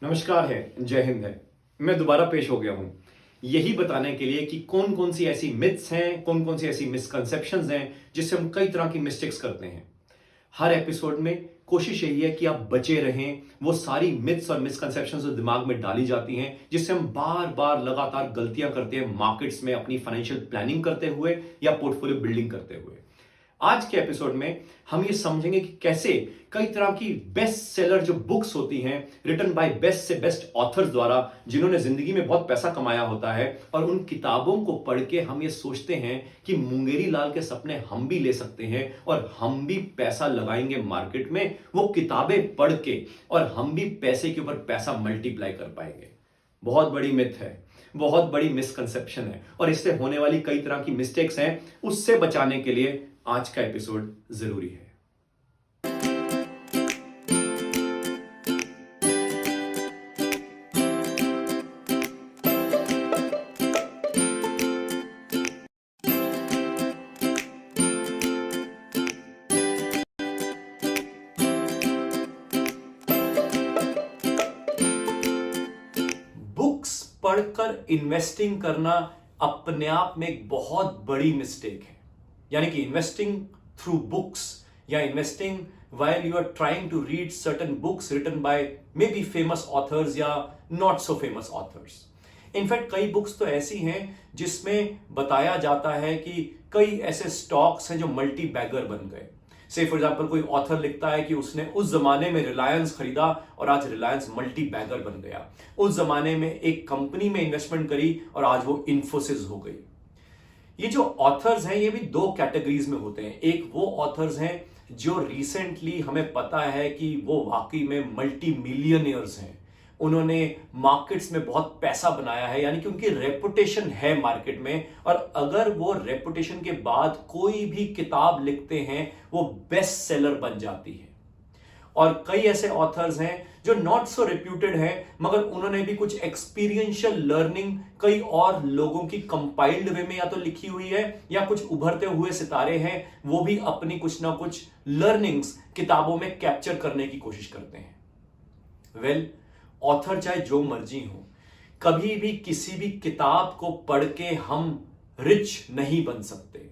नमस्कार है, जय हिंद है। मैं दोबारा पेश हो गया हूं यही बताने के लिए कि कौन कौन सी ऐसी मिथ्स हैं, कौन कौन सी ऐसी मिसकंसेप्शंस हैं जिससे हम कई तरह की मिस्टेक्स करते हैं। हर एपिसोड में कोशिश यही है कि आप बचे रहें वो सारी मिथ्स और मिसकंसेप्शंस जो दिमाग में डाली जाती हैं, जिससे हम बार बार लगातार गलतियां करते हैं मार्केट्स में अपनी फाइनेंशियल प्लानिंग करते हुए या पोर्टफोलियो बिल्डिंग करते हुए। आज के एपिसोड में हम ये समझेंगे कि कैसे कई तरह की बेस्ट सेलर जो बुक्स होती हैं रिटन बाय बेस्ट से बेस्ट ऑथर्स द्वारा, जिन्होंने जिंदगी में बहुत पैसा कमाया होता है, और उन किताबों को पढ़ के हम ये सोचते हैं कि मुंगेरी लाल के सपने हम भी ले सकते हैं और हम भी पैसा लगाएंगे मार्केट में वो किताबें पढ़ के, और हम भी पैसे के ऊपर पैसा मल्टीप्लाई कर पाएंगे। बहुत बड़ी मिथ है, बहुत बड़ी मिसकंसेप्शन है, और इससे होने वाली कई तरह की मिस्टेक्स हैं। उससे बचाने के लिए आज का एपिसोड जरूरी है। बुक्स पढ़कर इन्वेस्टिंग करना अपने आप में एक बहुत बड़ी मिस्टेक है। यानी कि इन्वेस्टिंग थ्रू बुक्स या investing while you are trying to read certain books written by maybe famous authors या not so famous authors. In fact कई बुक्स तो ऐसी हैं जिसमें बताया जाता है कि कई ऐसे स्टॉक्स हैं जो मल्टी बैगर बन गए। से फॉर एग्जाम्पल कोई ऑथर लिखता है कि उसने उस जमाने में रिलायंस खरीदा और आज रिलायंस मल्टी बैगर बन गया। उस जमाने में एक कंपनी में इन्वेस्टमेंट करी और आज वो इन्फोसिस हो गई। ये जो ऑथर्स हैं ये भी दो कैटेगरीज में होते हैं। एक वो ऑथर्स हैं जो रिसेंटली हमें पता है कि वो वाकई में मल्टी मिलियनियर्स हैं, उन्होंने मार्केट्स में बहुत पैसा बनाया है, यानी कि उनकी रेपुटेशन है मार्केट में, और अगर वो रेपुटेशन के बाद कोई भी किताब लिखते हैं वो बेस्ट सेलर बन जाती है। और कई ऐसे ऑथर्स हैं जो नॉट सो रेप्यूटेड हैं, मगर उन्होंने भी कुछ एक्सपीरियंशियल लर्निंग कई और लोगों की कंपाइल्ड वे में या तो लिखी हुई है, या कुछ उभरते हुए सितारे हैं वो भी अपनी कुछ ना कुछ लर्निंग्स किताबों में कैप्चर करने की कोशिश करते हैं। ऑथर चाहे जो मर्जी हो, कभी भी किसी भी किताब को पढ़ के हम रिच नहीं बन सकते।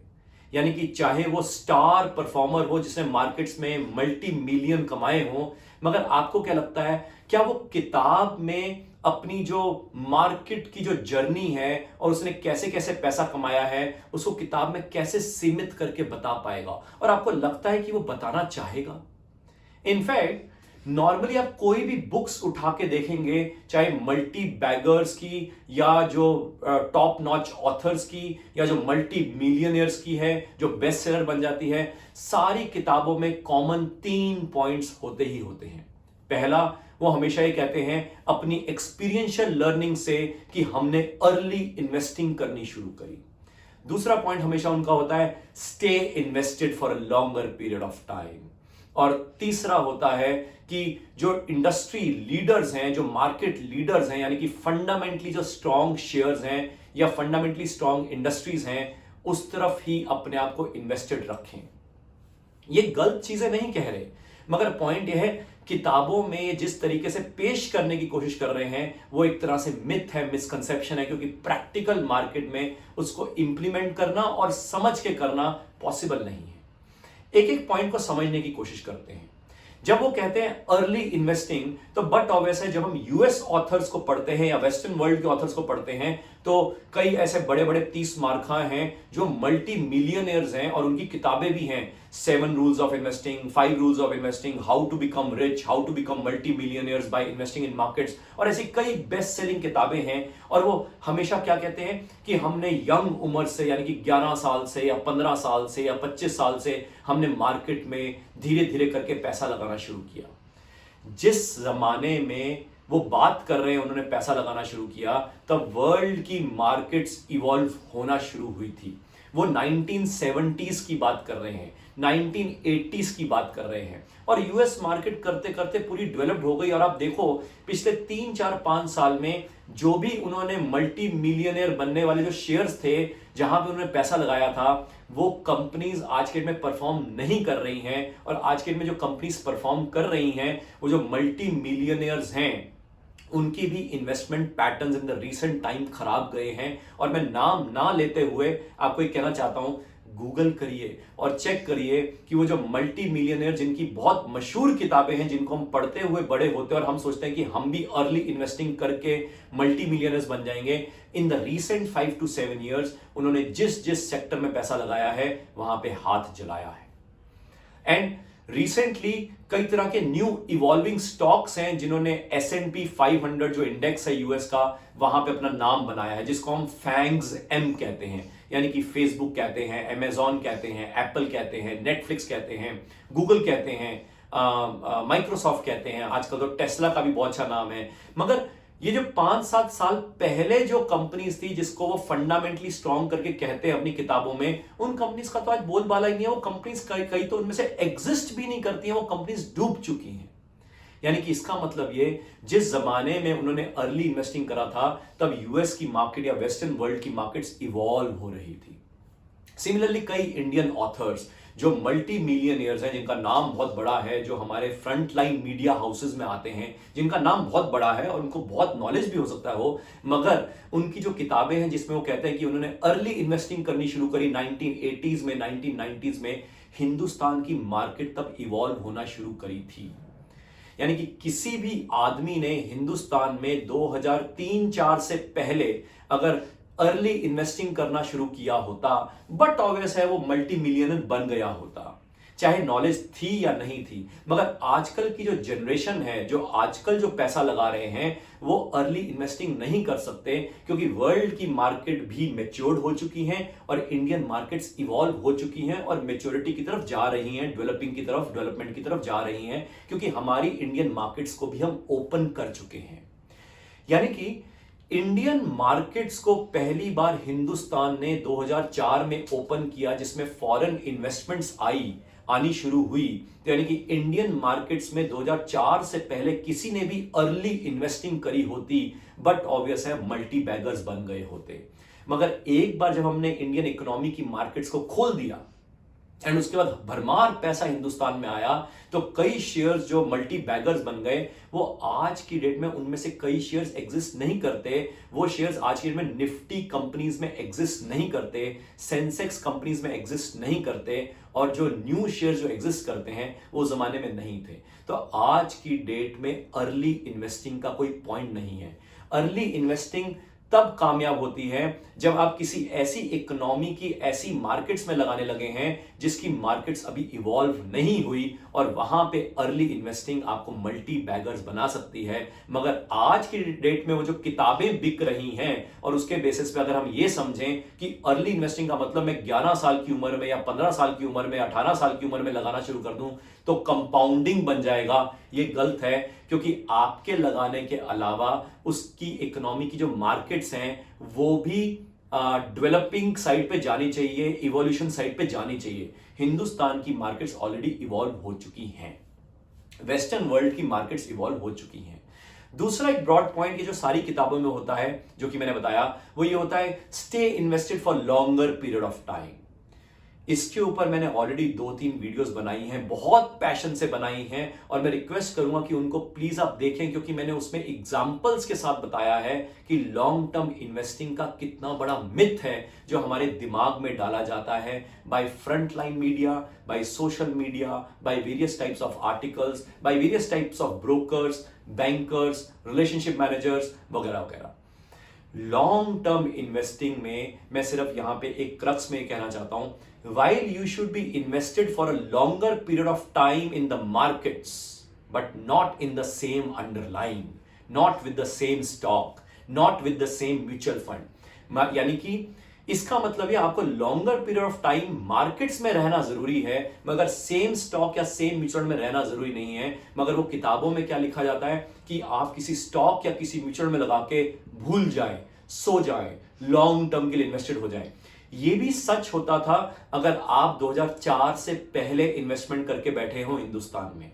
यानी कि चाहे वो स्टार परफॉर्मर हो जिसने मार्केट्स में मल्टी मिलियन कमाए हो, मगर आपको क्या लगता है क्या वो किताब में अपनी जो मार्केट की जो जर्नी है और उसने कैसे कैसे पैसा कमाया है उसको किताब में कैसे सीमित करके बता पाएगा? और आपको लगता है कि वो बताना चाहेगा? इनफैक्ट नॉर्मली आप कोई भी बुक्स उठा के देखेंगे, चाहे मल्टी बैगर्स की या जो टॉप नॉच ऑथर्स की या जो मल्टी मिलियनियर्स की है जो बेस्ट सेलर बन जाती है, सारी किताबों में कॉमन 3 पॉइंट्स होते ही होते हैं। पहला, वो हमेशा ये कहते हैं अपनी एक्सपीरियंशियल लर्निंग से कि हमने अर्ली इन्वेस्टिंग करनी शुरू करी। दूसरा पॉइंट हमेशा उनका होता है stay invested for a longer period of time. और तीसरा होता है कि जो इंडस्ट्री लीडर्स हैं, जो मार्केट लीडर्स हैं, यानी कि फंडामेंटली जो स्ट्रॉन्ग शेयर्स हैं या फंडामेंटली स्ट्रॉन्ग इंडस्ट्रीज हैं, उस तरफ ही अपने आप को इन्वेस्टेड रखें। ये गलत चीजें नहीं कह रहे, मगर पॉइंट यह है किताबों में जिस तरीके से पेश करने की कोशिश कर रहे हैं वो एक तरह से मिथ है, मिसकंसेप्शन है, क्योंकि प्रैक्टिकल मार्केट में उसको इंप्लीमेंट करना और समझ के करना पॉसिबल नहीं है। एक एक पॉइंट को समझने की कोशिश करते हैं। जब वो कहते हैं अर्ली इन्वेस्टिंग, तो बट ऑब्वियस है जब हम यूएस ऑथर्स को पढ़ते हैं या वेस्टर्न वर्ल्ड के ऑथर्स को पढ़ते हैं तो कई ऐसे बड़े बड़े 30 मार्खा हैं जो मल्टी मिलियनियर्स हैं और उनकी किताबें भी हैं। 7 rules of investing, 5 rules of investing, how to become rich, how to become multi millionaires by investing in markets, और ऐसी कई बेस्ट सेलिंग किताबें हैं। और वो हमेशा क्या कहते हैं कि हमने यंग उम्र से, यानी कि 11 साल से या 15 साल से या 25 साल से हमने मार्केट में धीरे धीरे करके पैसा लगाना शुरू किया। जिस जमाने में वो बात कर रहे हैं उन्होंने पैसा लगाना शुरू किया, तब वर्ल्ड की मार्केट्स इवॉल्व होना शुरू हुई थी। वो 1970s की बात कर रहे हैं, 1980s की बात कर रहे हैं, और यूएस मार्केट करते करते पूरी डेवलप्ड हो गई। और आप देखो पिछले 3, 4, 5 साल में जो भी उन्होंने मल्टी मिलियनियर बनने वाले जो शेयर्स थे जहां पे उन्होंने पैसा लगाया था, वो कंपनीज आज के डेट में परफॉर्म नहीं कर रही हैं। और आज के डेट में जो कंपनीज परफॉर्म कर रही हैं वो जो मल्टी मिलियनियर्स हैं उनकी भी investment patterns in the recent time खराब गए हैं। और मैं नाम ना लेते हुए आपको एक कहना चाहता हूं, गूगल करिए और चेक करिए कि वो जो मल्टी मिलियनियर जिनकी बहुत मशहूर किताबें हैं, जिनको हम पढ़ते हुए बड़े होते हैं और हम सोचते हैं कि हम भी अर्ली इन्वेस्टिंग करके मल्टी मिलियनर्स बन जाएंगे, in the recent 5 to 7 years उन्होंने जिस जिस सेक्टर में पैसा लगाया है वहां पे हाथ जलाया है। एंड रिसेंटली कई तरह के न्यू इवॉल्विंग स्टॉक्स हैं जिन्होंने S&P 500 जो इंडेक्स है यूएस का, वहां पे अपना नाम बनाया है, जिसको हम फैंग्स एम कहते हैं। यानी कि फेसबुक कहते हैं, अमेजॉन कहते हैं, एप्पल कहते हैं, नेटफ्लिक्स कहते हैं, गूगल कहते हैं, माइक्रोसॉफ्ट कहते हैं, आजकल तो टेस्ला का भी बहुत अच्छा नाम है। मगर ये जो 5-7 साल पहले जो कंपनीज थी जिसको वो फंडामेंटली स्ट्रॉन्ग करके कहते हैं अपनी किताबों में, उन कंपनीज का तो आज बोलबाला ही नहीं है। वो कंपनीज कई तो उनमें से एग्जिस्ट भी नहीं करती हैं, वो कंपनीज डूब चुकी हैं। यानी कि इसका मतलब ये, जिस जमाने में उन्होंने अर्ली इन्वेस्टिंग करा था तब यूएस की मार्केट या वेस्टर्न वर्ल्ड की मार्केट्स इवॉल्व हो रही थी। सिमिलरली कई इंडियन ऑथर्स जो मल्टी मिलियनियर्स हैं, जिनका नाम बहुत बड़ा है, जो हमारे फ्रंट लाइन मीडिया हाउसेज में आते हैं, जिनका नाम बहुत बड़ा है और उनको बहुत नॉलेज भी हो सकता है हो, मगर उनकी जो किताबें हैं जिसमें वो कहते हैं कि उन्होंने अर्ली इन्वेस्टिंग करनी शुरू करी 1980s में, 1990s में, हिंदुस्तान की मार्केट तब इवॉल्व होना शुरू करी थी। यानी कि किसी भी आदमी ने हिंदुस्तान में 2003-4 से पहले अगर अर्ली इन्वेस्टिंग करना शुरू किया होता, बट ऑब्वियस है वो मल्टी मिलियनर बन गया होता, चाहे नॉलेज थी या नहीं थी। मगर आजकल की जो जनरेशन है, जो आजकल जो पैसा लगा रहे हैं, वो अर्ली इन्वेस्टिंग नहीं कर सकते, क्योंकि वर्ल्ड की मार्केट भी मैच्योर्ड हो चुकी हैं और इंडियन मार्केट्स इवॉल्व हो चुकी हैं और मैच्योरिटी की तरफ जा रही हैं, डेवलपिंग की तरफ, डेवलपमेंट की तरफ जा रही हैं, क्योंकि हमारी इंडियन मार्केट्स को भी हम ओपन कर चुके हैं। यानी कि इंडियन मार्केट्स को पहली बार हिंदुस्तान ने 2004 में ओपन किया, जिसमें फॉरेन इन्वेस्टमेंट्स आनी शुरू हुई। तो यानी कि इंडियन मार्केट्स में 2004 से पहले किसी ने भी अर्ली इन्वेस्टिंग करी होती, बट ऑब्वियस है मल्टी बैगर्स बन गए होते। मगर एक बार जब हमने इंडियन इकोनॉमी की मार्केट्स को खोल दिया एंड उसके बाद भरमार पैसा हिंदुस्तान में आया, तो कई शेयर्स जो मल्टी बैगर्स बन गए, वो आज की डेट में उनमें से कई शेयर्स एग्जिस्ट नहीं करते। वो शेयर्स आज की डेट में निफ्टी कंपनीज में एग्जिस्ट नहीं करते, सेंसेक्स कंपनीज में एग्जिस्ट नहीं करते, और जो न्यू शेयर्स जो एग्जिस्ट करते हैं वो जमाने में नहीं थे। तो आज की डेट में अर्ली इन्वेस्टिंग का कोई पॉइंट नहीं है। अर्ली इन्वेस्टिंग तब कामयाब होती है जब आप किसी ऐसी इकोनॉमी की, ऐसी मार्केट्स में लगाने लगे हैं जिसकी मार्केट्स अभी इवॉल्व नहीं हुई, और वहां पे अर्ली इन्वेस्टिंग आपको मल्टी बैगर्स बना सकती है। मगर आज की डेट में वो जो किताबें बिक रही हैं, और उसके बेसिस पे अगर हम ये समझें कि अर्ली इन्वेस्टिंग का मतलब मैं 11 साल की उम्र में या 15 साल की उम्र में, 18 साल की उम्र में लगाना शुरू कर दूं तो कंपाउंडिंग बन जाएगा, ये गलत है। क्योंकि आपके लगाने के अलावा उसकी इकोनॉमी की जो मार्केट्स हैं वो भी डेवलपिंग साइड पे जानी चाहिए, इवोल्यूशन साइड पे जानी चाहिए। हिंदुस्तान की मार्केट्स ऑलरेडी इवॉल्व हो चुकी हैं, वेस्टर्न वर्ल्ड की मार्केट्स इवॉल्व हो चुकी हैं। दूसरा एक ब्रॉड पॉइंट ये जो सारी किताबों में होता है, जो कि मैंने बताया, वो ये होता है stay invested for longer period of time. इसके ऊपर मैंने ऑलरेडी 2-3 वीडियोस बनाई हैं, बहुत पैशन से बनाई हैं, और मैं रिक्वेस्ट करूंगा कि उनको प्लीज आप देखें, क्योंकि मैंने उसमें एग्जांपल्स के साथ बताया है कि लॉन्ग टर्म इन्वेस्टिंग का कितना बड़ा मिथ है जो हमारे दिमाग में डाला जाता है by front line media, by social media, by various types of articles, by various types of brokers, bankers, relationship managers वगैरह वगैरह। लॉन्ग टर्म इन्वेस्टिंग में मैं सिर्फ यहां पे एक क्रक्स में कहना चाहता हूं, while you should be invested for a longer period of time in the markets, but not in the same underlying, not with the same stock, not with the same mutual fund। यानी कि इसका मतलब है आपको longer period of time markets में रहना जरूरी है, मगर सेम स्टॉक या सेम म्यूचुअल में रहना जरूरी नहीं है। मगर वो किताबों में क्या लिखा जाता है कि आप किसी स्टॉक या किसी म्यूचुअल में लगा के भूल जाए, सो जाए, लॉन्ग टर्म के लिए इन्वेस्टेड हो जाए। ये भी सच होता था अगर आप 2004 से पहले इन्वेस्टमेंट करके बैठे हो हिंदुस्तान में,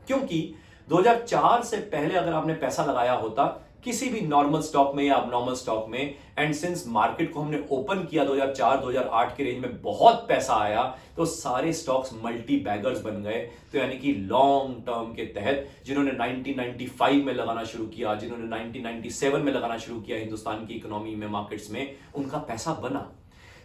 क्योंकि 2004 से पहले अगर आपने पैसा लगाया होता किसी भी नॉर्मल स्टॉक में या अबनॉर्मल स्टॉक में। एंड सिंस मार्केट को हमने ओपन किया 2004-2008 के रेंज में बहुत पैसा आया, तो सारे स्टॉक्स मल्टी बैगर्स बन गए। तो यानी कि लॉन्ग टर्म के तहत जिन्होंने 1995 में लगाना शुरू किया, जिन्होंने 1997 में लगाना शुरू किया हिंदुस्तान की इकोनॉमी में, मार्केट्स में, उनका पैसा बना।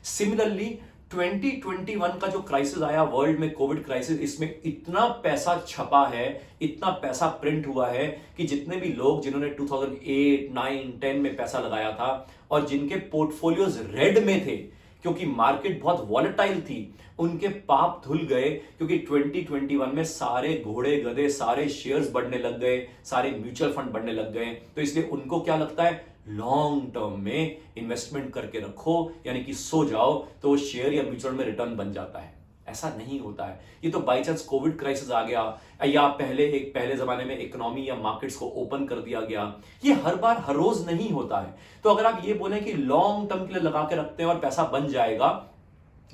सिमिलरली 2021 का जो क्राइसिस आया वर्ल्ड में, कोविड क्राइसिस, इसमें इतना पैसा छपा है, इतना पैसा प्रिंट हुआ है कि जितने भी लोग जिन्होंने 2008, 9, 10 में पैसा लगाया था और जिनके पोर्टफोलियोज रेड में थे क्योंकि मार्केट बहुत वॉलेटाइल थी, उनके पाप धुल गए क्योंकि 2021 में सारे घोड़े गधे, सारे शेयर्स बढ़ने लग गए, सारे म्यूचुअल फंड बढ़ने लग गए। तो इसलिए उनको क्या लगता है, लॉन्ग टर्म में इन्वेस्टमेंट करके रखो, यानी कि सो जाओ तो वो शेयर या म्यूचुअल में रिटर्न बन जाता है। ऐसा नहीं होता है। ये तो बाई चांस कोविड क्राइसिस आ गया या पहले जमाने में इकोनॉमी या मार्केट्स को ओपन कर दिया गया, ये हर बार हर रोज नहीं होता है। तो अगर आप ये बोलें कि लॉन्ग टर्म के लिए लगा के रखते हैं और पैसा बन जाएगा,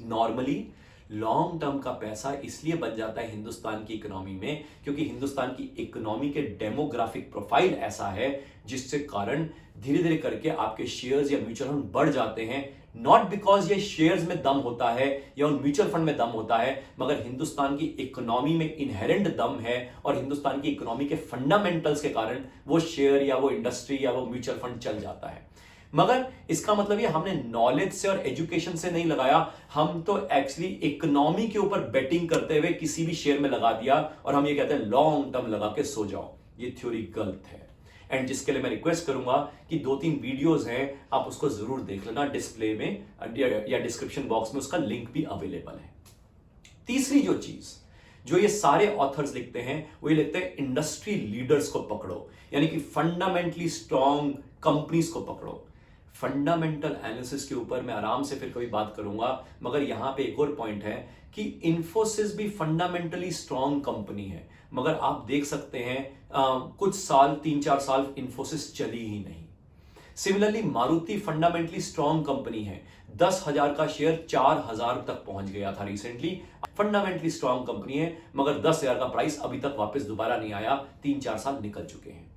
नॉर्मली लॉन्ग टर्म का पैसा इसलिए बन जाता है हिंदुस्तान की इकोनॉमी में क्योंकि हिंदुस्तान की इकोनॉमी के डेमोग्राफिक प्रोफाइल ऐसा है जिससे कारण धीरे धीरे करके आपके शेयर्स या म्यूचुअल फंड बढ़ जाते हैं। नॉट बिकॉज ये शेयर्स में दम होता है या उन म्यूचुअल फंड में दम होता है, मगर हिंदुस्तान की इकोनॉमी में इनहेरेंट दम है और हिंदुस्तान की इकोनॉमी के फंडामेंटल्स के कारण वो शेयर या वो इंडस्ट्री या वो म्यूचुअल फंड चल जाता है। मगर इसका मतलब ये हमने नॉलेज से और एजुकेशन से नहीं लगाया, हम तो एक्चुअली इकोनॉमी के ऊपर बेटिंग करते हुए किसी भी शेयर में लगा दिया और हम ये कहते हैं लॉन्ग टर्म लगा के सो जाओ। ये थ्योरी गलत है। एंड जिसके लिए मैं रिक्वेस्ट करूंगा कि 2-3 वीडियोस हैं, आप उसको जरूर देख लेना, डिस्प्ले में या डिस्क्रिप्शन बॉक्स में उसका लिंक भी अवेलेबल है। तीसरी जो चीज जो ये सारे ऑथर्स लिखते हैं वो ये लिखते हैं इंडस्ट्री लीडर्स को पकड़ो, यानी कि फंडामेंटली स्ट्रॉन्ग कंपनीज को पकड़ो। फंडामेंटल एनालिसिस के ऊपर मैं आराम से फिर कभी बात करूंगा, मगर यहां पे एक और पॉइंट है कि इंफोसिस भी फंडामेंटली स्ट्रॉन्ग कंपनी है, मगर आप देख सकते हैं कुछ साल, 3-4 साल इंफोसिस चली ही नहीं। Similarly Maruti fundamentally strong company है, 10,000 का शेयर 4,000 तक पहुंच गया था रिसेंटली। फंडामेंटली स्ट्रॉन्ग कंपनी है, मगर 10,000 का प्राइस अभी तक वापस दोबारा नहीं आया, 3-4 साल निकल चुके हैं।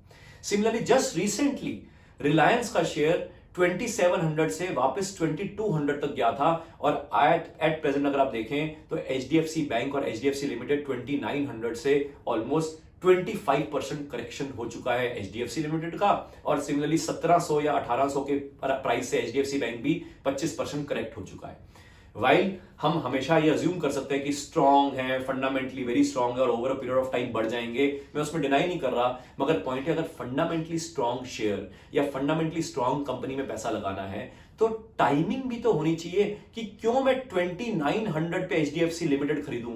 सिमिलरली जस्ट रिसेंटली रिलायंस का शेयर 2700 से वापस 2200 तक गया था और एट प्रेजेंट अगर आप देखें तो एचडीएफसी बैंक और एचडीएफसी लिमिटेड 2900 से ऑलमोस्ट 25% करेक्शन हो चुका है एचडीएफसी लिमिटेड का, और सिमिलरली 1700 या 1800 के प्राइस से एचडीएफसी बैंक भी 25% करेक्ट हो चुका है। वाइल हम हमेशा ये अज्यूम कर सकते हैं कि स्ट्रॉन्ग है, फंडामेंटली वेरी स्ट्रॉन्ग है और over a period of time बढ़ जाएंगे, मैं उसमें डिनाई नहीं कर रहा, मगर पॉइंट है अगर फंडामेंटली स्ट्रॉन्ग शेयर या फंडामेंटली स्ट्रॉन्ग कंपनी में पैसा लगाना है तो टाइमिंग भी तो होनी चाहिए कि क्यों मैं 2900 पे एचडीएफसी लिमिटेड खरीदूं,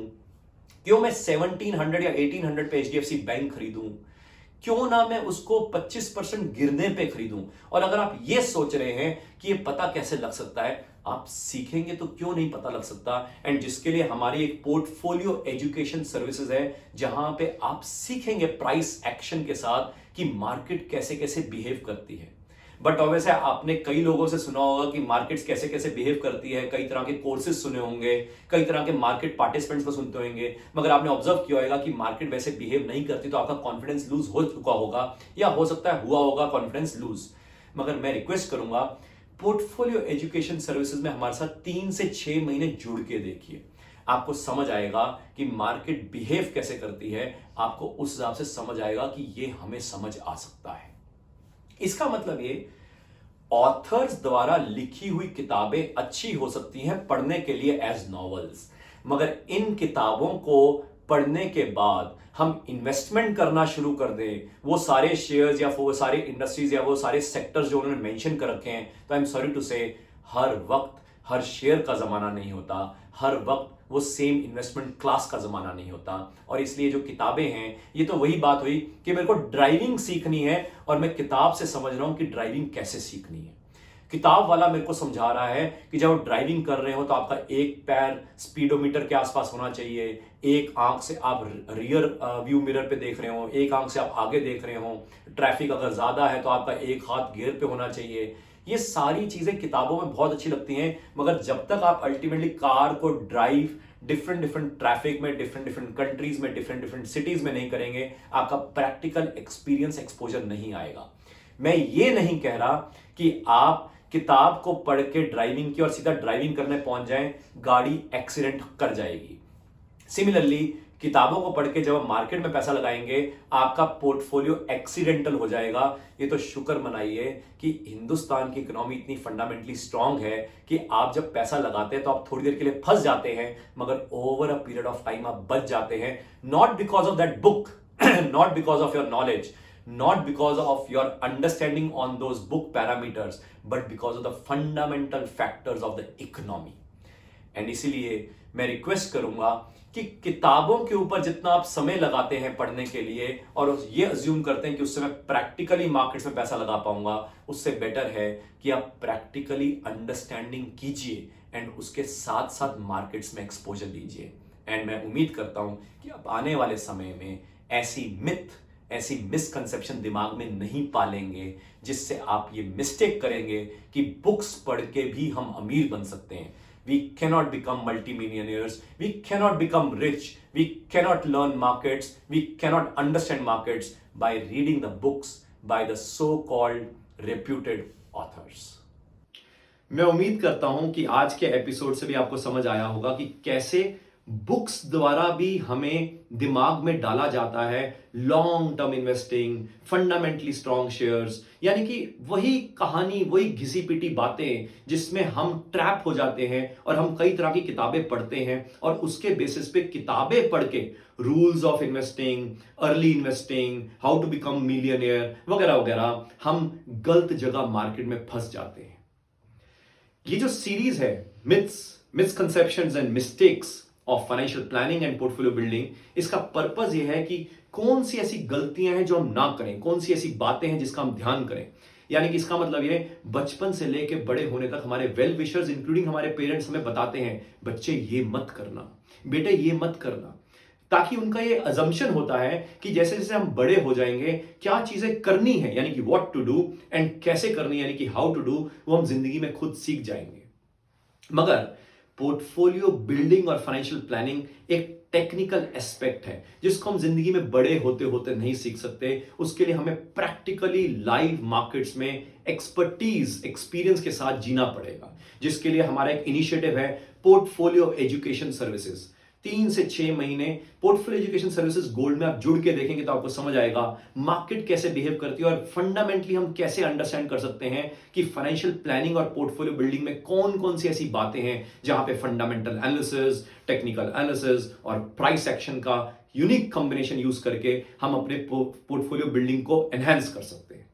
क्यों मैं 1700 या 1800 पे एचडीएफसी बैंक खरीदूं, क्यों ना मैं उसको 25% गिरने पे खरीदूं। और अगर आप ये सोच रहे हैं कि ये पता कैसे लग सकता है, आप सीखेंगे तो क्यों नहीं पता लग सकता। एंड जिसके लिए हमारी एक पोर्टफोलियो एजुकेशन सर्विसेज है जहां पे आप सीखेंगे प्राइस एक्शन के साथ कि मार्केट कैसे कैसे बिहेव करती है। बट ऑब्वियस है आपने कई लोगों से सुना होगा कि मार्केट्स कैसे कैसे बिहेव करती है, कई तरह के कोर्सेज सुने होंगे, कई तरह के मार्केट पार्टिसिपेंट्स को सुनते होंगे, मगर आपने ऑब्जर्व किया होगा कि मार्केट वैसे बिहेव नहीं करती तो आपका कॉन्फिडेंस लूज हो चुका होगा या हो सकता है हुआ होगा कॉन्फिडेंस लूज। मगर मैं रिक्वेस्ट करूंगा पोर्टफोलियो एजुकेशन सर्विसेज में हमारे साथ 3 से 6 महीने जुड़ के देखिए, आपको समझ आएगा कि मार्केट बिहेव कैसे करती है, आपको उस हिसाब से समझ आएगा कि ये हमें समझ आ सकता है। इसका मतलब ये ऑथर्स द्वारा लिखी हुई किताबें अच्छी हो सकती हैं पढ़ने के लिए एज नॉवेल्स, मगर इन किताबों को पढ़ने के बाद हम इन्वेस्टमेंट करना शुरू कर दें, वो सारे शेयर्स या वो सारे इंडस्ट्रीज या वो सारे सेक्टर्स जो उन्होंने मेंशन कर रखे हैं, तो आई एम सॉरी टू से हर वक्त हर शेयर का जमाना नहीं होता, हर वक्त वो सेम इन्वेस्टमेंट क्लास का जमाना नहीं होता। और इसलिए जो किताबें हैं, ये तो वही बात हुई कि मेरे को ड्राइविंग सीखनी है और मैं किताब से समझ रहा हूं कि ड्राइविंग कैसे सीखनी है। किताब वाला मेरे को समझा रहा है कि जब आप ड्राइविंग कर रहे हो तो आपका एक पैर स्पीडोमीटर के आसपास होना चाहिए, एक आंख से आप रियर व्यू मिरर पे देख रहे हो, एक आंख से आप आगे देख रहे हो, ट्रैफिक अगर ज्यादा है तो आपका एक हाथ गियर पे होना चाहिए। ये सारी चीजें किताबों में बहुत अच्छी लगती हैं, मगर जब तक आप अल्टीमेटली कार को ड्राइव डिफरेंट ट्रैफिक में, डिफरेंट कंट्रीज में, डिफरेंट सिटीज में नहीं करेंगे, आपका प्रैक्टिकल एक्सपीरियंस एक्सपोजर नहीं आएगा। मैं ये नहीं कह रहा कि आप किताब को पढ़ के ड्राइविंग की और सीधा ड्राइविंग करने पहुंच जाएं, गाड़ी एक्सीडेंट कर जाएगी। सिमिलरली किताबों को पढ़ के जब आप मार्केट में पैसा लगाएंगे, आपका पोर्टफोलियो एक्सीडेंटल हो जाएगा। ये तो शुक्र मनाइए कि हिंदुस्तान की इकोनॉमी इतनी फंडामेंटली स्ट्रांग है कि आप जब पैसा लगाते हैं तो आप थोड़ी देर के लिए फंस जाते हैं, मगर over a period of time आप बच जाते हैं। Not because of that book, not because of your knowledge, not because of your understanding on those book parameters, but because of the fundamental factors of the economy. And इसीलिए मैं request करूंगा कि किताबों के ऊपर जितना आप समय लगाते हैं पढ़ने के लिए और ये अज्यूम करते हैं कि उससे मैं प्रैक्टिकली मार्केट्स में पैसा लगा पाऊंगा, उससे बेटर है कि आप प्रैक्टिकली अंडरस्टैंडिंग कीजिए एंड उसके साथ साथ मार्केट्स में एक्सपोजर लीजिए। एंड मैं उम्मीद करता हूं कि आप आने वाले समय में ऐसी मिसकंसेप्शन दिमाग में नहीं पालेंगे जिससे आप ये मिस्टेक करेंगे कि बुक्स पढ़ के भी हम अमीर बन सकते हैं। We cannot become multimillionaires, we cannot become rich, we cannot learn markets, we cannot understand markets by reading the books by the so-called reputed authors. मैं उम्मीद करता हूं कि आज के एपिसोड से भी आपको समझ आया होगा कि कैसे बुक्स द्वारा भी हमें दिमाग में डाला जाता है long term investing, fundamentally strong shares, यानी कि वही कहानी, वही घिसी पिटी बातें जिसमें हम ट्रैप हो जाते हैं और हम कई तरह की किताबें पढ़ते हैं और उसके बेसिस पे किताबें पढ़ के rules of investing, early investing, how to become millionaire वगैरह वगैरह, हम गलत जगह मार्केट में फंस जाते हैं। ये जो सीरीज है misconceptions and mistakes of financial planning and portfolio building, इसका पर्पस यह है कि कौन सी ऐसी गलतियां हैं जो हम ना करें, कौन सी ऐसी बातें हैं जिसका हम ध्यान करें। यानी कि इसका मतलब यह बचपन से लेकर बड़े होने तक हमारे वेल विशर्स इंक्लूडिंग हमारे पेरेंट्स हमें बताते हैं, बच्चे ये मत करना, बेटे ये मत करना, ताकि उनका ये अजम्पशन होता है कि जैसे जैसे हम बड़े हो जाएंगे क्या चीजें करनी है, यानी कि व्हाट टू डू, एंड कैसे करनी यानी कि हाउ टू डू, वो हम जिंदगी में खुद सीख जाएंगे। मगर पोर्टफोलियो बिल्डिंग और फाइनेंशियल प्लानिंग एक टेक्निकल एस्पेक्ट है जिसको हम जिंदगी में बड़े होते होते नहीं सीख सकते। उसके लिए हमें प्रैक्टिकली लाइव मार्केट्स में एक्सपर्टीज, एक्सपीरियंस के साथ जीना पड़ेगा, जिसके लिए हमारा एक इनिशिएटिव है पोर्टफोलियो एजुकेशन सर्विसेज। 3 से 6 महीने पोर्टफोलियो एजुकेशन सर्विसेज गोल्ड में आप जुड़ के देखेंगे तो आपको समझ आएगा मार्केट कैसे बिहेव करती है और फंडामेंटली हम कैसे अंडरस्टैंड कर सकते हैं कि फाइनेंशियल प्लानिंग और पोर्टफोलियो बिल्डिंग में कौन कौन सी ऐसी बातें हैं जहां पे फंडामेंटल एनालिसिस, टेक्निकल एनालिसिस और प्राइस एक्शन का यूनिक कॉम्बिनेशन यूज करके हम अपने पोर्टफोलियो बिल्डिंग को एनहांस कर सकते हैं।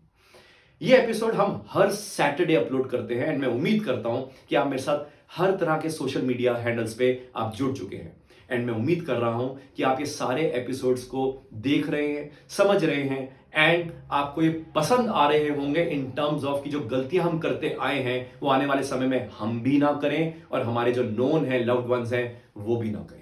ये एपिसोड हम हर सैटरडे अपलोड करते हैं एंड मैं उम्मीद करता हूं कि आप मेरे साथ हर तरह के सोशल मीडिया हैंडल्स पे आप जुड़ चुके हैं एंड मैं उम्मीद कर रहा हूं कि आप ये सारे एपिसोड्स को देख रहे हैं, समझ रहे हैं एंड आपको ये पसंद आ रहे होंगे इन टर्म्स ऑफ कि जो गलतियां हम करते आए हैं वो आने वाले समय में हम भी ना करें और हमारे जो नोन है, लव्ड वंस हैं, वो भी ना करें।